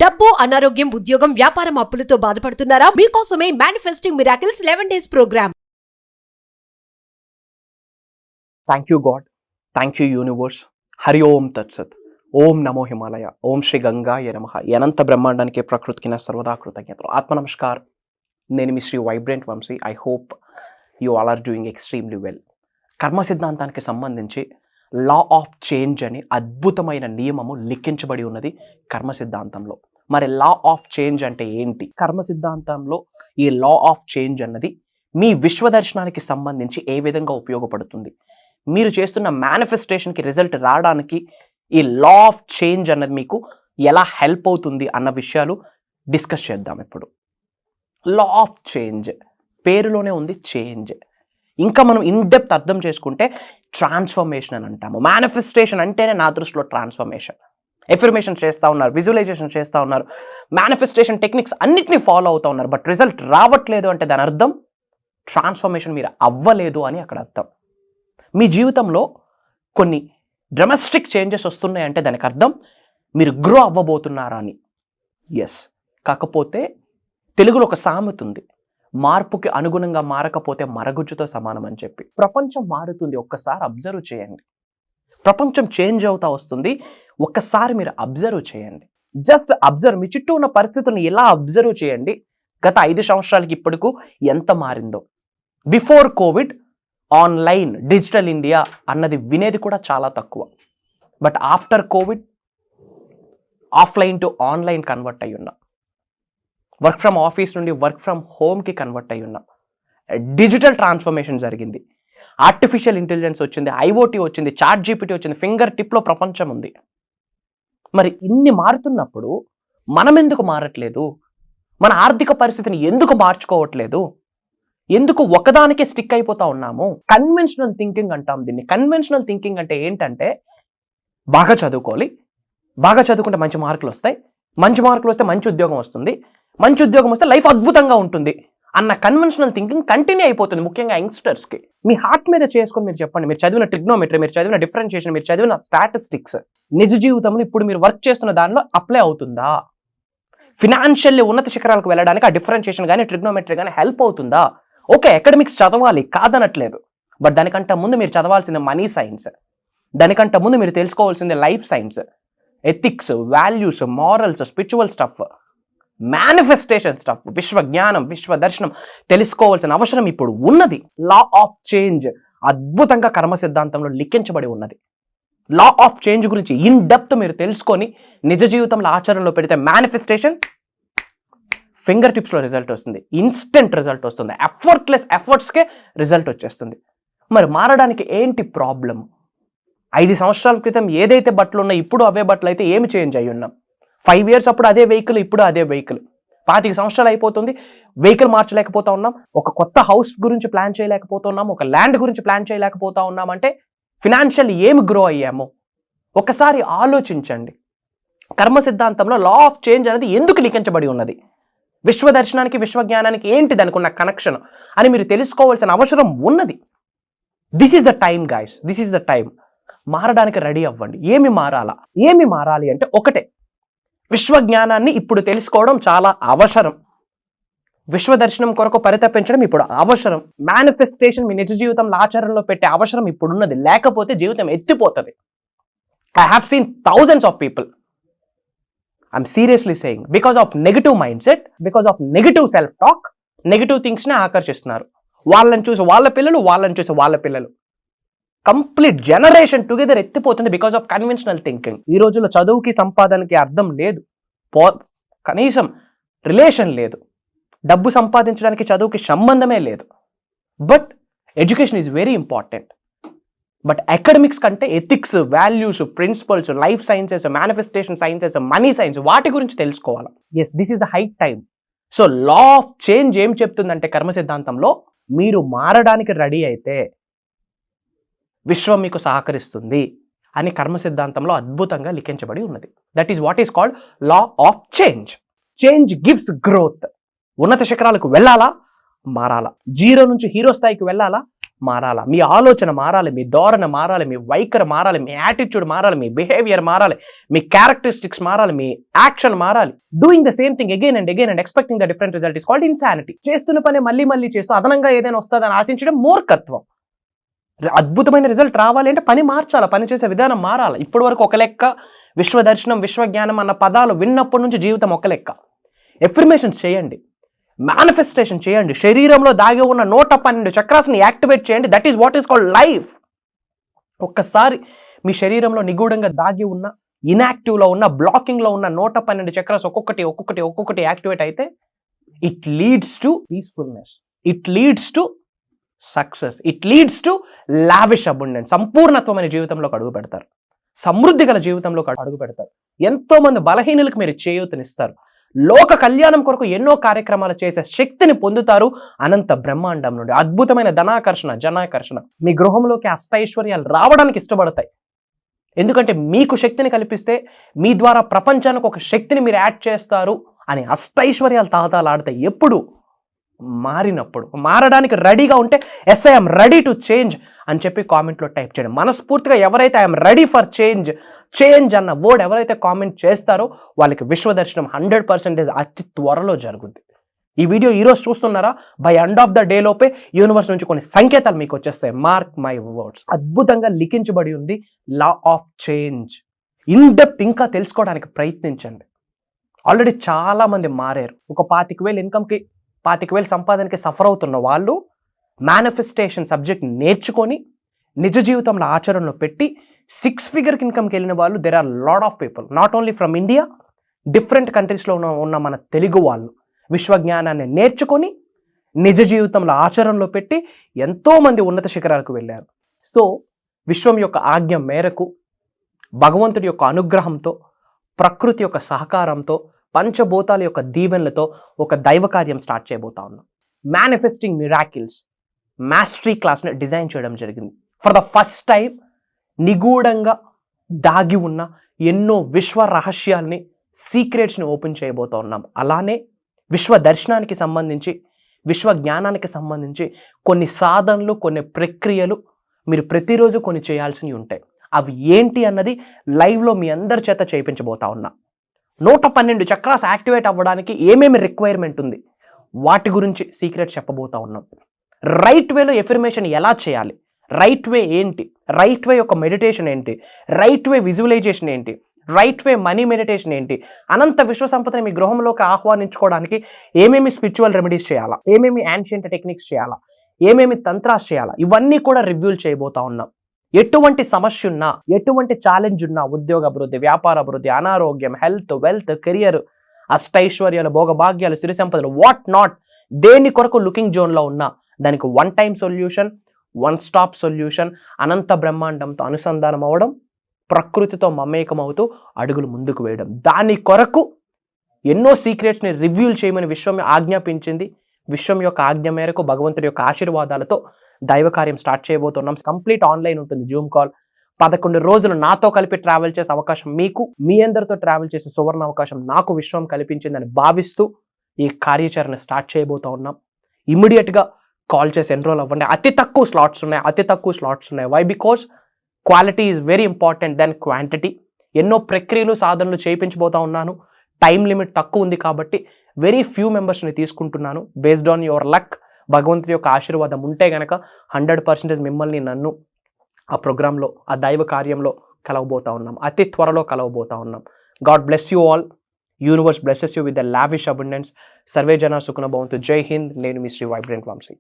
డబ్బు, అనారోగ్యం, ఉద్యోగం, వ్యాపారం, అప్పులతో బాధపడుతున్నారా? మీకోసమే manifesting miracles 11 days program. Thank you god, thank you universe. Hari ఓం తత్సత్. ఓం నమో హిమాలయ. ఓం శ్రీ గంగాయ నమః. అనంత బ్రహ్మాండానికి ప్రకృతికి నా సర్వదా కృతజ్ఞతలు. ఆత్మ నమస్కార్. నేను మీ Sri vibrant Vamsi. I hope you all are doing extremely well. కర్మ సిద్ధాంతానికి సంబంధించి లా ఆఫ్ చేంజ్ అని అద్భుతమైన నియమము లిఖించబడి ఉన్నది కర్మ సిద్ధాంతంలో. మరి లా ఆఫ్ చేంజ్ అంటే ఏంటి? కర్మ సిద్ధాంతంలో ఈ లా ఆఫ్ చేంజ్ అన్నది మీ విశ్వదర్శనానికి సంబంధించి ఏ విధంగా ఉపయోగపడుతుంది, మీరు చేస్తున్న మేనిఫెస్టేషన్కి రిజల్ట్ రావడానికి ఈ లా ఆఫ్ చేంజ్ అన్నది మీకు ఎలా హెల్ప్ అవుతుంది అన్న విషయాలు డిస్కస్ చేద్దాం ఇప్పుడు. లా ఆఫ్ చేంజ్ పేరులోనే ఉంది చేంజ్. ఇంకా మనం ఇన్ డెప్త్ అర్థం చేసుకుంటే ట్రాన్స్ఫర్మేషన్ అని అంటాము. మేనిఫెస్టేషన్ అంటేనే నా దృష్టిలో ట్రాన్స్ఫర్మేషన్. ఎఫర్మేషన్ చేస్తూ ఉన్నారు, విజువలైజేషన్ చేస్తూ ఉన్నారు, మేనిఫెస్టేషన్ టెక్నిక్స్ అన్నిటినీ ఫాలో అవుతూ ఉన్నారు, బట్ రిజల్ట్ రావట్లేదు అంటే దాని అర్థం ట్రాన్స్ఫర్మేషన్ మీరు అవ్వలేదు అని అక్కడ అర్థం. మీ జీవితంలో కొన్ని డ్రమాస్టిక్ చేంజెస్ వస్తున్నాయి అంటే దానికి అర్థం మీరు గ్రో అవ్వబోతున్నారా అని. ఎస్. కాకపోతే తెలుగులో ఒక సామెత ఉంది, మార్పుకి అనుగుణంగా మారకపోతే మరగుజ్జుతో సమానం అని చెప్పి. ప్రపంచం మారుతుంది, ఒక్కసారి అబ్జర్వ్ చేయండి. ప్రపంచం చేంజ్ అవుతా వస్తుంది, ఒక్కసారి మీరు అబ్జర్వ్ చేయండి. Just observe. మీ చుట్టూ ఉన్న పరిస్థితులను ఎలా అబ్జర్వ్ చేయండి. గత 5 సంవత్సరాలకి ఇప్పటికు ఎంత మారిందో. Before COVID online, digital India అన్నది వినేది కూడా చాలా తక్కువ. But after COVID offline to online convert అయ్యి ఉన్నాం. వర్క్ ఫ్రమ్ ఆఫీస్ నుండి వర్క్ ఫ్రమ్ హోమ్కి కన్వర్ట్ అయ్యి ఉన్నాం. డిజిటల్ ట్రాన్స్ఫర్మేషన్ జరిగింది, ఆర్టిఫిషియల్ ఇంటెలిజెన్స్ వచ్చింది, ఐఓటీ వచ్చింది, చాట్ జీపీటీ వచ్చింది, ఫింగర్ టిప్లో ప్రపంచం ఉంది. మరి ఇన్ని మారుతున్నప్పుడు మనం ఎందుకు మారట్లేదు? మన ఆర్థిక పరిస్థితిని ఎందుకు మార్చుకోవట్లేదు? ఎందుకు ఒకదానికే స్టిక్ అయిపోతా ఉన్నాము? కన్వెన్షనల్ థింకింగ్ అంటాం దీన్ని. కన్వెన్షనల్ థింకింగ్ అంటే ఏంటంటే బాగా చదువుకోవాలి, బాగా చదువుకుంటే మంచి మార్కులు వస్తాయి, మంచి మార్కులు వస్తే మంచి ఉద్యోగం వస్తుంది, మంచి ఉద్యోగం వస్తే లైఫ్ అద్భుతంగా ఉంటుంది అన్న కన్వెన్షనల్ థింకింగ్ కంటిన్యూ అయిపోతుంది, ముఖ్యంగా యంగ్స్టర్స్కి. మీ హార్ట్ మీద చేసుకొని మీరు చెప్పండి. మీరు చదివిన ట్రిగ్నోమెట్రీ, మీరు చదివిన డిఫరెన్షియేషన్, మీరు చదివిన స్టాటిస్టిక్స్ నిజ జీవితంలో ఇప్పుడు మీరు వర్క్ చేస్తున్న దానిలో అప్లై అవుతుందా? ఫినాన్షియల్లీ ఉన్నత శిఖరాలకు వెళ్ళడానికి ఆ డిఫరెన్షియేషన్ కానీ ట్రిగ్నోమెట్రీ కానీ హెల్ప్ అవుతుందా? ఓకే, అకాడమిక్స్ చదవాలి, కాదనట్లేదు. బట్ దానికంటే ముందు మీరు చదవాల్సింది మనీ సైన్స్, దానికంటే ముందు మీరు తెలుసుకోవాల్సింది life science, ethics, values, morals, spiritual stuff, manifestation stuff, విశ్వ జ్ఞానం, విశ్వ దర్శనం తెలుసుకోవాల్సిన అవసరం ఇప్పుడు ఉన్నది. లా ఆఫ్ చేంజ్ అద్భుతంగా కర్మ సిద్ధాంతంలో లిఖించబడి ఉన్నది. లా ఆఫ్ చేంజ్ గురించి ఇన్ డెప్త్ మీరు తెలుసుకొని నిజ జీవితంలో ఆచరణలో పెడితే మేనిఫెస్టేషన్ ఫింగర్ టిప్స్లో రిజల్ట్ వస్తుంది, ఇన్స్టెంట్ రిజల్ట్ వస్తుంది, ఎఫర్ట్లెస్ ఎఫర్ట్స్కే రిజల్ట్ వచ్చేస్తుంది. మరి మారడానికి ఏంటి ప్రాబ్లం? 5 సంవత్సరాల క్రితం ఏదైతే బట్టలు ఉన్నాయో ఇప్పుడు అవే బట్టలు అయితే ఏమి చేంజ్ అయ్యి ఉన్నాం? 5 years అప్పుడు అదే వెహికల్, ఇప్పుడు అదే వెహికల్. 25 సంవత్సరాలు అయిపోతుంది, వెహికల్ మార్చలేకపోతా ఉన్నాం, ఒక కొత్త హౌస్ గురించి ప్లాన్ చేయలేకపోతున్నాం, ఒక ల్యాండ్ గురించి ప్లాన్ చేయలేకపోతా ఉన్నాం. అంటే ఫినాన్షియల్ ఏమి గ్రో అయ్యాము? ఒకసారి ఆలోచించండి. కర్మ సిద్ధాంతంలో లా ఆఫ్ చేంజ్ అనేది ఎందుకు లిఖించబడి ఉన్నది, విశ్వదర్శనానికి విశ్వజ్ఞానానికి ఏంటి దానికి ఉన్న కనెక్షన్ అని మీరు తెలుసుకోవాల్సిన అవసరం ఉన్నది. This is the time guys, this is the time. మారడానికి రెడీ అవ్వండి. ఏమి మారాలా? ఏమి మారాలి అంటే ఒకటే, విశ్వజ్ఞానాన్ని ఇప్పుడు తెలుసుకోవడం చాలా అవసరం. విశ్వదర్శనం కొరకు పరితపించడం ఇప్పుడు అవసరం. మేనిఫెస్టేషన్ మీ నిజ జీవితంలో ఆచరణలో పెట్టే అవసరం ఇప్పుడున్నది, లేకపోతే జీవితం ఎత్తిపోతుంది. I have seen thousands of people, I'm seriously saying, because of negative mind set, because of negative self talk, negative థింగ్స్ని ఆకర్షిస్తున్నారు. వాళ్ళని చూసి వాళ్ళ పిల్లలు, వాళ్ళని చూసి వాళ్ళ పిల్లలు, కంప్లీట్ జనరేషన్ టుగెదర్ ఎత్తిపోతుంది బికాస్ ఆఫ్ కన్వెన్షనల్ థింకింగ్. ఈ రోజుల్లో చదువుకి సంపాదనకి అర్థం లేదు, కనీసం రిలేషన్ లేదు, డబ్బు సంపాదించడానికి చదువుకి సంబంధమే లేదు. But education is very important. But academics కంటే ethics, values, principles, life sciences, manifestation sciences, money science, వాటి గురించి తెలుసుకోవాలి. Yes, this is the high time. So law of change ఏం చెప్తుందంటే కర్మ సిద్ధాంతంలో మీరు మారడానికి రెడీ అయితే విశ్వం మీకు సహకరిస్తుంది అని కర్మ సిద్ధాంతంలో అద్భుతంగా లిఖించబడి ఉన్నది. That is what is called law of change. Change gives growth. ఉన్నత శిఖరాలకు వెళ్ళాలా, మారాలా. 0 నుంచి హీరో స్థాయికి వెళ్ళాలా, మారాలా, మీ ఆలోచన మారాలి, మీ ధోరణ మారాలి, మీ వైఖరి మారాలి, మీ యాటిట్యూడ్ మారాలి, మీ బిహేవియర్ మారాలి, మీ క్యారెక్టరిస్టిక్స్ మారాలి, మీ యాక్షన్ మారాలి. Doing the same thing again and expecting the different result is called insanity. చేస్తున్న పని మళ్ళీ మళ్ళీ చేస్తూ అదనంగా ఏదైనా వస్తుందని ఆశించడం మూర్ఖత్వం. అద్భుతమైన రిజల్ట్ రావాలి అంటే పని మార్చాలి, పని చేసే విధానం మారాలి. ఇప్పటి వరకు ఒక లెక్క, విశ్వదర్శనం, విశ్వజ్ఞానం అన్న పదాలు విన్నప్పటి నుంచి జీవితం ఒక లెక్క. ఎఫర్మేషన్స్ చేయండి, మేనిఫెస్టేషన్ చేయండి, శరీరంలో దాగి ఉన్న 112 చక్రాస్ని యాక్టివేట్ చేయండి. That is what is called life. ఒక్కసారి మీ శరీరంలో నిగూఢంగా దాగి ఉన్న, ఇన్యాక్టివ్లో ఉన్న, బ్లాకింగ్లో ఉన్న 112 చక్రాస్ ఒక్కొక్కటి యాక్టివేట్ అయితే it leads to peacefulness, it leads to success, it leads to lavish abundance. సంపూర్ణత్వమైన జీవితంలోకి అడుగు పెడతారు, సమృద్ధి గల జీవితంలోకి అడుగు పెడతారు. ఎంతో మంది బలహీనులకు మీరు చేయూతనిస్తారు. లోక కళ్యాణం కొరకు ఎన్నో కార్యక్రమాలు చేసే శక్తిని పొందుతారు అనంత బ్రహ్మాండం నుండి. అద్భుతమైన ధనాకర్షణ, జనాకర్షణ మీ గృహంలోకి అష్టైశ్వర్యాలు రావడానికి ఇష్టపడతాయి. ఎందుకంటే మీకు శక్తిని కల్పిస్తే మీ ద్వారా ప్రపంచానికి ఒక శక్తిని మీరు యాడ్ చేస్తారు అని అష్టైశ్వర్యాలు తాతాలాడతాయి. ఎప్పుడు? మారినప్పుడు. మారడానికి రెడీగా ఉంటే yes I'm ready to change అని చెప్పి కామెంట్లో టైప్ చేయండి. మనస్ఫూర్తిగా ఎవరైతే ఐఎమ్ రెడీ ఫర్ చేంజ్ అన్న వర్డ్ ఎవరైతే కామెంట్ చేస్తారో వాళ్ళకి విశ్వదర్శనం 100% అతి త్వరలో జరుగుద్ది. ఈ వీడియో ఈరోజు చూస్తున్నారా, by end of the day లోపే యూనివర్స్ నుంచి కొన్ని సంకేతాలు మీకు వచ్చేస్తాయి. Mark my words. అద్భుతంగా లిఖించబడి ఉంది లా ఆఫ్ చేంజ్. ఇన్ డెప్త్ ఇంకా తెలుసుకోవడానికి ప్రయత్నించండి. ఆల్రెడీ చాలా మంది మారారు. ఒక 25,000 ఇన్కమ్కి, 25,000 సంపాదనకి సఫర్ అవుతున్న వాళ్ళు మేనిఫెస్టేషన్ సబ్జెక్ట్ నేర్చుకొని నిజ జీవితంలో ఆచరణలో పెట్టి 6 ఫిగర్ ఇన్కమ్కి వెళ్ళిన వాళ్ళు there are lot of people, not only from India, different కంట్రీస్లో ఉన్న మన తెలుగు వాళ్ళు విశ్వజ్ఞానాన్ని నేర్చుకొని నిజ జీవితంలో ఆచరణలో పెట్టి ఎంతోమంది ఉన్నత శిఖరాలకు వెళ్ళారు. సో విశ్వం యొక్క ఆజ్ఞ మేరకు, భగవంతుడి యొక్క అనుగ్రహంతో, ప్రకృతి యొక్క సహకారంతో, పంచభూతాల యొక్క దీవెనలతో ఒక దైవ కార్యం స్టార్ట్ చేయబోతా ఉన్నాం. మేనిఫెస్టింగ్ మిరాకిల్స్ మాస్టరీ క్లాస్ని డిజైన్ చేయడం జరిగింది. ఫర్ ద ఫస్ట్ టైం నిగూఢంగా దాగి ఉన్న ఎన్నో విశ్వ రహస్యాల్ని, సీక్రెట్స్ని ఓపెన్ చేయబోతా ఉన్నాం. అలానే విశ్వ దర్శనానికి సంబంధించి, విశ్వ జ్ఞానానికి సంబంధించి కొన్ని సాధనలు, కొన్ని ప్రక్రియలు మీరు ప్రతిరోజు కొన్ని చేయాల్సినవి ఉంటాయి. అవి ఏంటి అన్నది లైవ్లో మీ అందరి చేత చేయించబోతా ఉన్నా. 112 చక్రాస్ యాక్టివేట్ అవ్వడానికి ఏమేమి రిక్వైర్మెంట్ ఉంది వాటి గురించి సీక్రెట్ చెప్పబోతా ఉన్నాం. రైట్ వేలో ఎఫర్మేషన్ ఎలా చేయాలి, రైట్ వే ఏంటి, రైట్ వే యొక్క మెడిటేషన్ ఏంటి, రైట్ వే విజువలైజేషన్ ఏంటి, రైట్ వే మనీ మెడిటేషన్ ఏంటి, అనంత విశ్వ సంపదని మీ గృహంలోకి ఆహ్వానించుకోవడానికి ఏమేమి స్పిరిచువల్ రెమెడీస్ చేయాలా, ఏమేమి యాన్షియంట్ టెక్నిక్స్ చేయాలా, ఏమేమి తంత్రాస్ చేయాలా, ఇవన్నీ కూడా రివ్యూలు చేయబోతా ఉన్నాం. ఎటువంటి సమస్య ఉన్నా, ఎటువంటి ఛాలెంజ్ ఉన్నా, ఉద్యోగ అభివృద్ధి, వ్యాపార అభివృద్ధి, అనారోగ్యం, హెల్త్, వెల్త్, కెరియర్, అష్టైశ్వర్యాలు, భోగభాగ్యాలు, సిరి సంపదలు, వాట్ నాట్, దేని కొరకు లుకింగ్ జోన్లో ఉన్నా దానికి one time solution, one stop solution, అనంత బ్రహ్మాండంతో అనుసంధానం అవ్వడం, ప్రకృతితో మమేకం అవుతూ అడుగులు ముందుకు వేయడం. దాని కొరకు ఎన్నో సీక్రెట్స్ని రివ్యూల్ చేయమని విశ్వం ఆజ్ఞాపించింది. విశ్వం యొక్క ఆజ్ఞ మేరకు భగవంతుడి యొక్క ఆశీర్వాదాలతో దైవ కార్యం స్టార్ట్ చేయబోతున్నాం. కంప్లీట్ ఆన్లైన్ ఉంటుంది, జూమ్ కాల్. 11 రోజులు నాతో కలిపి ట్రావెల్ చేసే అవకాశం మీకు, మీ అందరితో ట్రావెల్ చేసే సువర్ణ అవకాశం నాకు విశ్వం కల్పించిందని భావిస్తూ ఈ కార్యాచరణ స్టార్ట్ చేయబోతా ఉన్నాం. ఇమ్మీడియట్గా కాల్ చేసి ఎన్రోల్ అవ్వండి. అతి తక్కువ స్లాట్స్ ఉన్నాయి. Why? Because quality is very important then quantity. ఎన్నో ప్రక్రియలు, సాధనలు చేయించబోతా ఉన్నాను. టైం లిమిట్ తక్కువ ఉంది కాబట్టి వెరీ ఫ్యూ మెంబర్స్ని తీసుకుంటున్నాను. బేస్డ్ ఆన్ యువర్ లక్, భగవంతుడి యొక్క ఆశీర్వాదం ఉంటే గనక 100% మిమ్మల్ని, నన్ను ఆ ప్రోగ్రాంలో, ఆ దైవ కార్యంలో కలవబోతా ఉన్నాం. అతి త్వరలో కలవబోతా ఉన్నాం. God bless you all. Universe blesses you with the lavish abundance. Survey జన సుఖన భవంతు. జై హింద్. నేను మీ శ్రీ వైబ్రెంట్ వంశీ.